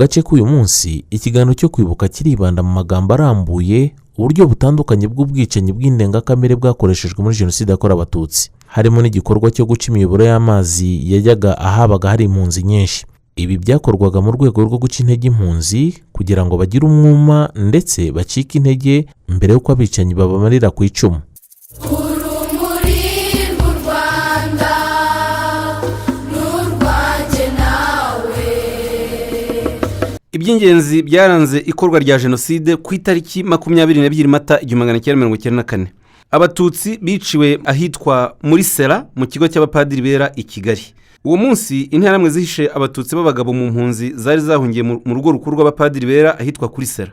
gace k'uyu munsi ikiganiro cyo kwibuka kiribanda mu magambo arambuye uburyo butandukanye bw'ubwicanyi bw'indengakamere bwakoreshejwe muri Jenoside yakorewe Abatutsi, harimo n'igikorwa cyo guca imiyoboro y'amazi yajyaga ahabaga hari impunzi nyinshi. Ibi byakorwaga mu rwego rwo guca intege impunzi kugira ngo bagire umwuma ndetse bacike intege mbere y'uko abicanyi babamarira ku icumu. Iby'ingenzi byaranze ikorwa rya Jenoside ku itariki 22 Mata 1994. Abatutsi biciwe ahitwa muri Sera mu kigo cy'abapadiri bera i Kigali. Uwo munsi interahamwe zihishe abatutsi b'abagabo mu mpunzi zari zahungiye mu rugo rukuru rw'abapadiri bera ahitwa kuri Sera.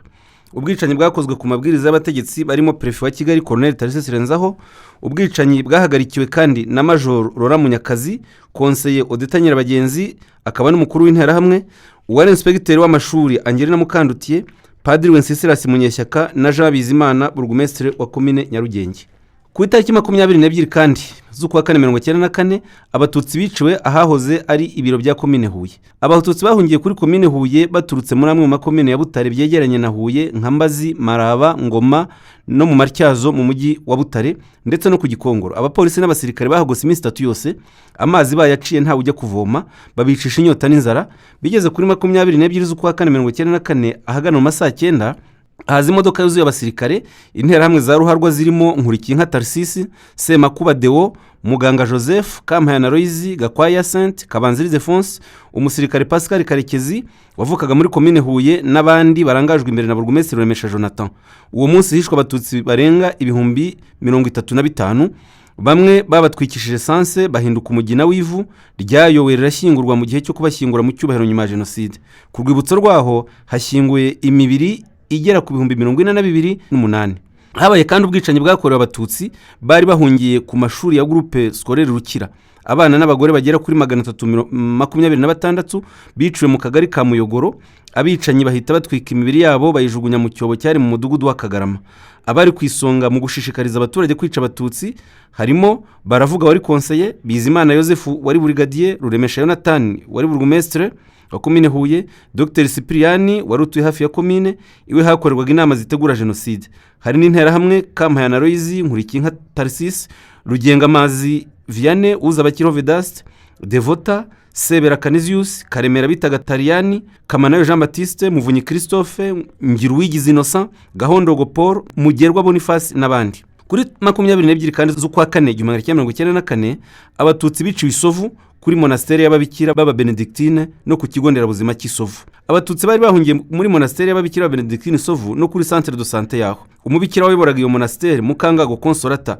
Ubwicanyi bwakozwe ku mabwiriza y'abategetsi barimo Prefet wa Kigali Colonel Tarisisi Renzaho. Ubwicanyi bwahagarikiwe kandi na Major Rora Munyakazi, Conseiller Odeta Nyirabagenzi, akaba n'umukuru w'interahamwe, uwari inspecteur w'amashuri Angelina Mukandutiye, Padiri Wenceslas Munyeshyaka na Jean Bizimana Burugumestre wa Komine Nyarugenge. Ku itariki 22 kandi z'ukwa 1994 abatutsi biciwe ahahoze ari ibiro bya Komine Huye. Abatutsi bahungiye kuri Komine Huye baturutse muri amwe mu makomine ya Butare byegeranye na Huye nka Mbazi, Maraba, Ngoma no mu Matyazo mu mujyi wa Butare ndetse no ku Gikongoro. Abapolisi n'abasirikare bahagose iminsi 3 yose, amazi bayaciye nta ujya kuvoma, babicisha inyota n'inzara. Bigeze kuri 22 z'ukwa 1994 ahagana mu masaa 9 haza imodoka yuzuye abasirikare, interahamwe za ruharwa zirimo Nkurikinka Tarisisi, Semakuba Deo, Muganga Joseph, Kampayana Loizi, Gakwaya Saint, Kabanzirize Fonse, umusirikare Pascal Karekezi wavukaga muri Komine Huye n'abandi barangajwe imbere na Burugumestre Remesha Jonathan. Uwo munsi hishwe abatutsi barenga 35,000. Bamwe babatwikishije sanse bahinduka umugina w'ivu ryayowe rirashyingurwa mu gihe cyo kubashyingura mu cyubahiro nyuma ya Jenoside. Ku rwibutso rwaho hashyinguye imibiri igera ku 42,800. Habaye kandi ubwicanyi bwakorewe abatutsi bari bahungiye ku mashuri ya groupe scolaire Rukira. Abana n'abagore bagera kuri 326 biciwe mu kagari ka Muyogoro. Abicanyi bahita batwika imibiri yabo bayijugunya mu cyobo cyari mu mudugudu wa Kagarama. Abari kwisonga mu gushishikariza abaturage kwica abatutsi harimo Baravuga wari Conseiller, Bizimana Joseph wari Brigadier, Ruremesha Jonathan wari Burugumestre wa Komine Huye, Dr Cypriani wari utuye hafi ya komine, iwe hakorerwaga inama zitegura Jenoside. Hari n'interahamwe Kampayana Loizi, Nkurikinka Tarisisi, Rugenga Amazi Vianney, Uzabakiro Vedaste, Devota, Sebera Canisius, Karemera bitaga Tariani, Kamanayo Jean Baptiste, Muvunyi Christophe, Ngiruwigize Innocent, Gahondogo Paul, Mugerwa Boniface n'abandi. Kuri 22 kandi z'ukwa 4 1994 abatutsi biciwe Isovu kuri monasteri y'ababikira baba Benedictine no ku kigo nderabuzima cy'Isovu. Abatutsi bari bahungiye muri monasteri y'ababikira Benedictine Isovu no kuri centre de santé yaho. Umubikira wayoboraga iyo monasteri Mukangago Consolata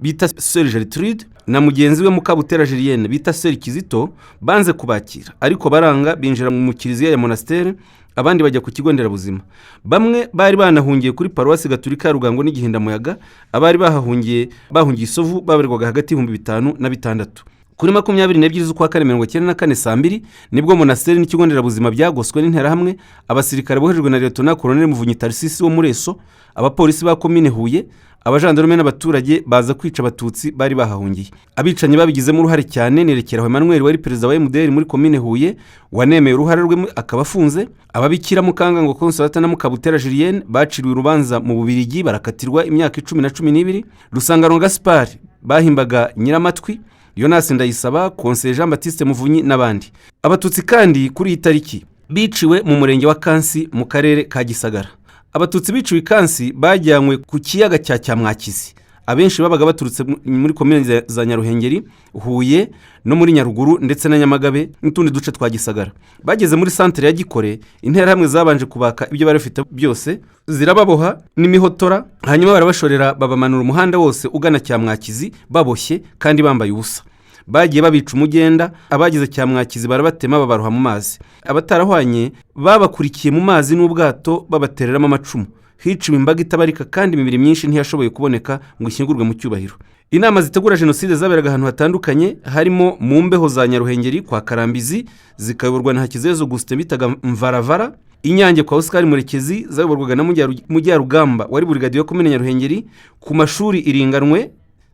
bita Sœur Gertrude na mugenzi we Mukabutera Julienne bita Sœur Kizito banze kubakira, ariko baranga binjira mu kiliziya ya monasteri, abandi bajya ku kigo nderabuzima. Bamwe bari banahungiye kuri Paroisse Gatolika ya Rugango n'Igihinda Muyaga, abari bahungiye Isovu babarirwaga hagati y'5,000 na 6,000. Kuri 22 z'ukwa 1994 saa 2 nibwo monasteri n'ikigo nderabuzima byagoswe n'interahamwe, abasirikare bohejwe na Lieutenant Colonel Muvunyi Tarisisi wo Mureso, abapolisi ba Komine Huye, abajandarume n'abaturage baza kwica abatutsi bari bahahungiye. Abicanyi babigizemo uruhare cyane nerekeraho Emmanuel wari perezida wa MDR muri Komine Huye, wanemeye uruhare rwe akaba afunze. Ababikira Mukangago Consolata na Mukabutera Julienne baciriwe urubanza mu Bubirigi barakatirwa imyaka 10 na 12. Rusangano Gaspard bahimbaga Nyiramatwi, Jonas Ndayisaba, Conseiller Jean Baptiste Muvunyi n'abandi. Abatutsi kandi kuri itariki biciwe mu murenge wa Kansi mu karere ka Gisagara. Abatutsi biciwe Kansi bajyanywe ku kiyaga cya Cyamwakizi. Abenshi babaga baturutse muri komine za Nyaruhengeri, Huye no muri Nyaruguru ndetse na Nyamagabe n'utundi duce twa Gisagara. Bageze muri centre ya Gikore, interahamwe zabanje kubaka ibyo bari bafite byose, zirababoha n'imihotora, hanyuma barabashorera babamanura umuhanda wose ugana Cyamwakizi baboshye kandi bambaye ubusa. Bagiye babica umugenda, abagize Cyamwakizi barabatema babaroha mu mazi. Abatarahwanye babakurikiye mu mazi n'ubwato babatereramo amacumu. Hiciwe imbaga itabarika kandi imibiri myinshi ntiyashoboye kuboneka ngo ishyingurwe mu cyubahiro. Inama zitegura Jenoside zaberaga ahantu hatandukanye, harimo mu mbeho za Nyaruhengeri kwa Karambizi zikayoborwa na Hakizezo Augustin bitaga Mvaravara, Inyange kwa Oscar Murekezi zayoborwaga na Mujyarugamba wari Brigadier wa Komine Nyaruhengeri, ku mashuri Iringanwe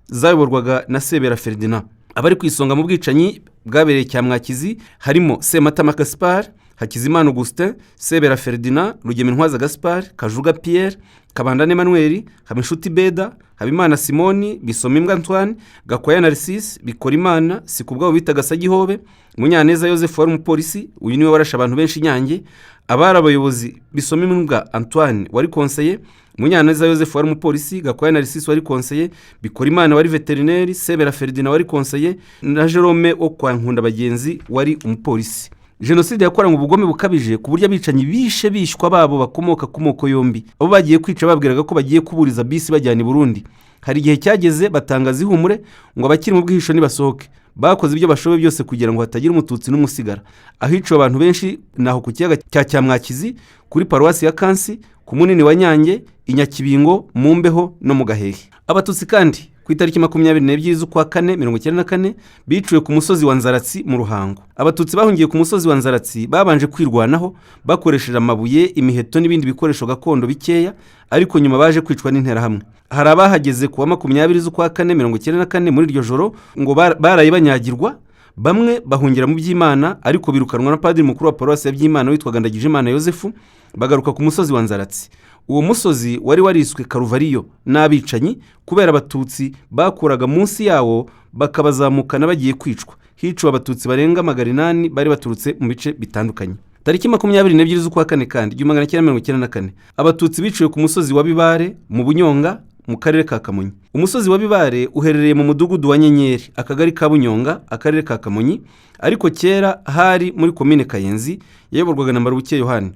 zayoborwaga na Sebera Ferdinand. Abari kwisonga mu bwicanyi bwabereye Cyamwakizi harimo Sematama Gaspard, Hakizimana Augustin, Sebera Ferdinand, Rugemintwaza Gaspard, Kajuga Pierre, Kabandane Emmanuel, Habinshuti Beda, Habimana Simoni, Bisomimbwa Antoine, Gakwaya Narcisse, Bikorimana, Sikubwabo bita Gasagihobe, Munyaneza Joseph wari umupolisi, uyu niwe warashe abantu benshi Inyange. Abari abayobozi: Bisomimbwa Antoine wari konseye, Munyaneza Joseph wari umupolisi, Gakwaya Narcisse wari konseye, Bikorimana wari veterineri, Sebera Ferdinand wari konseye na Jerome wo kwa Nkunda Bagenzi wari umupolisi. Jenoside yakoranywe ubugome bukabije ku buryo abicanyi bishe bishwa babo bakomoka ku moko yombi. Abo bagiye kwica babwiraga ko bagiye kuburiza bisi bajyana i Burundi. Hari igihe cyageze batangaza ihumure ngo abakiri mu bwihisho nibasohoke. Bakoze ibyo bashoboye byose kugira ngo hatagira umututsi n'umusigara. Ahiciwe abantu benshi naho ku kiyaga cya Cyamwakizi, kuri paruwasi ya Kansi, ku munini wa Nyange, i Nyakibingo, mu Mbeho no mu Gahehe. Abatutsi kandi ku itariki 22 z'ukwa 4 1994 bicwe ku musozi wa Nzaratsi mu Ruhango. Abatutsi bahungiye ku musozi wa Nzaratsi babanje kwirwanaho bakoresheje amabuye, imiheto n'ibindi bikoresho gakondo bikeya, ariko nyuma baje kwicwa n'interahamwe. Hari abahageze ku wa 20 z'ukwa 4 1994 muri iryo joro ngo baraye banyagirwa, bamwe bahungira mu by'Imana ariko birukanwa na padiri mukuru wa paruwasi ya by'Imana witwaga Ndagijimana Yosefu, bagaruka ku musozi wa Nzaratsi. Uwo musozi wari wariswe Karuvariyo n'abicanyi kubera abatutsi bakuraga munsi yawo bakabazamukana bagiye kwicwa. Hiciwe abatutsi barenga 800 bari baturutse mu bice bitandukanye. Tariki 22 z'ukwa 4 kandi 1994 abatutsi biciwe ku musozi wa Bibare mu Bunyonga mu karere ka Kamonyi. Umusozi wa Bibare uherereye mu mudugudu wa Nyenyeri, akagari ka Bunyonga, akarere ka Kamonyi, ariko kera hari muri komine Kayenzi yayoborwaga na Mbarubuke Yohani.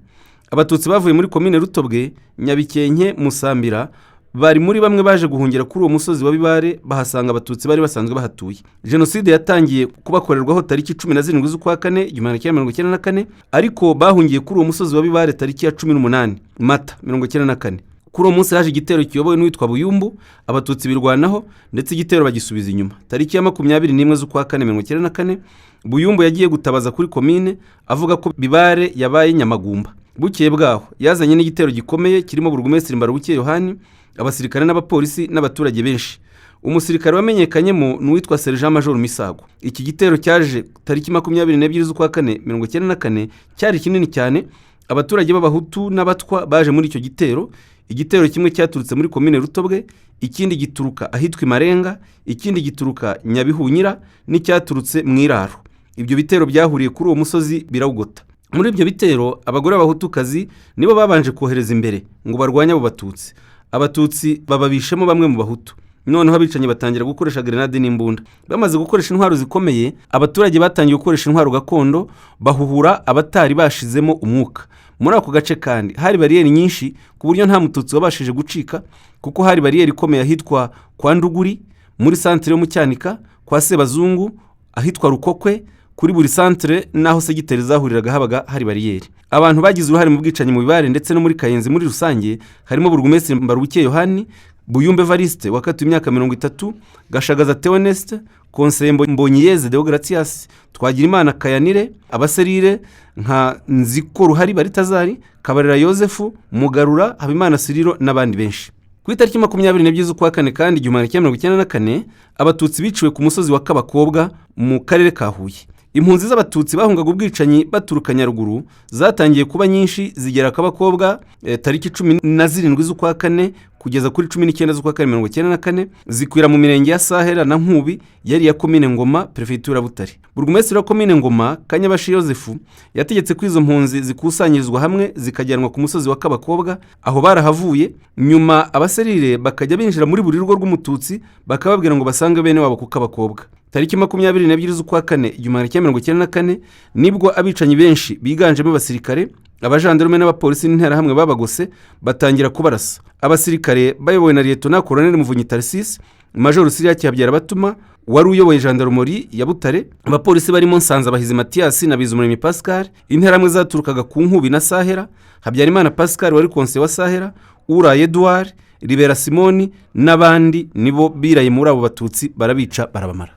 Abatutsi bavuye muri komine Rutobwe, Nyabikenke, Musambira bari muri bamwe baje guhungira kuri uwo musozi wa Bibare, bahasanga abatutsi bari basanzwe bahatuye. Jenoside yatangiye kubakorerwaho tariki 17 z'ukwa 4 1994, ariko bahungiye kuri uwo musozi wa Bibare tariki ya 18 Mata 1994. Kuri uwo munsi haje igitero kiyobowe n'uwitwa Buyumbu, abatutsi birwanaho ndetse igitero bagisubiza inyuma. Tariki ya 21 z'ukwa 4 1994 Buyumbu yagiye gutabaza kuri komine avuga ko Bibare yabaye Nyamagumba. Bukeye bwaho yazanye n'igitero gikomeye kirimo burugumesitiri Mbarubuke Yohani, abasirikare n'abapolisi n'abaturage benshi. Umusirikare wamenyekanyemo n'uwitwa Sergeant Major Misago. Iki gitero cyaje tariki 22 z'ukwa 4 1994 cyari kinini cyane. Abaturage b'abahutu n'abatwa baje muri icyo gitero. Igitero kimwe cyaturutse muri komine Rutobwe, ikindi gituruka ahitwa Marenga, ikindi gituruka Nyabihunyira n'icyaturutse mu Iraro. Ibyo bitero byahuriye kuri uwo musozi birawugota. Muri ibyo bitero abagore b'abahutukazi nibo babanje kohereza imbere ngo barwanye abo batutsi. Abatutsi bababishemo bamwe mu bahutu. Noneho abicanyi batangira gukoresha grenade n'imbunda. Bamaze gukoresha intwaro zikomeye, abaturage batangiye gukoresha intwaro gakondo bahuhura abatari bashizemo umwuka. Muri ako gace kandi hari bariyeri nyinshi ku buryo nta mututsi wabashije gucika, kuko hari bariyeri ikomeye ahitwa kwa Nduguri, muri santere yo mu Cyanika, kwa Sebazungu, ahitwa Rukokwe, kuri buri santere naho segiteri zahuriraga habaga hari bariyeri. Abantu bagize uruhare mu bwicanyi mu Bibare ndetse no muri Kayenzi muri rusange harimo burugumesitiri Mbarubuke Yohani, Buyumbe Evariste wakatiwe imyaka 30, Gashagaza Theoneste, Konseye Mbonyiyeze Deogratias, Twagirimana Kayanire, abaserire nka Nziko Ruhari Baritazari, Kabarera Yosefu, Mugarura, Habimana Siriro n'abandi benshi. Ku itariki 22 z'ukwa 4 kandi 1994 abatutsi biciwe ku musozi wa Kabakobwa mu karere ka Huye. Impunzi z'abatutsi bahungaga ubwicanyi baturuka Nyaruguru zatangiye kuba nyinshi zigera Kabakobwa tariki 17 z'ukwa 4 kugeza kuri 19 z'ukwa 4 1994 zikwira mu mirenge ya Sahera na Nkubi yari ya komine Ngoma, prefecture Butare. Burugumesitiri wa komine Ngoma Kanyabashi Yosefu yategetse ko izo mpunzi zikusanyirizwa hamwe zikajyanwa ku musozi wa Kabakobwa, aho barahavuye. Nyuma abaserire bakajya binjira muri buri rugo rw'umututsi bakababwira ngo basange bene wabo ku Kabakobwa. Tariki 22 z'ukwa 4 1994 nibwo abicanyi benshi biganjemo abasirikare, abajandarume n'abapolisi n'interahamwe babagose batangira kubarasa. Abasirikare bayobowe na Lieutenant Colonel Muvunyi Tarcisse, Major Siriaki Habyara Batuma wari uyoboye jandarumori ya Butare, abapolisi barimo Nsanza Bahizi Mathias na Bizumuremyi Pascal, interahamwe zaturukaga ku Nkubi na Sahera, Habyarimana Pascal wari konseye wa Sahera, Uraye Edouard, Ribera Simoni n'abandi nibo biraye muri abo batutsi barabica barabamara.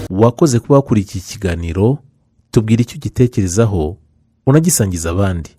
Wakoze kuba wakurikiye ikiganiro, tubwira icyo ugitekerezaho unagisangiza abandi.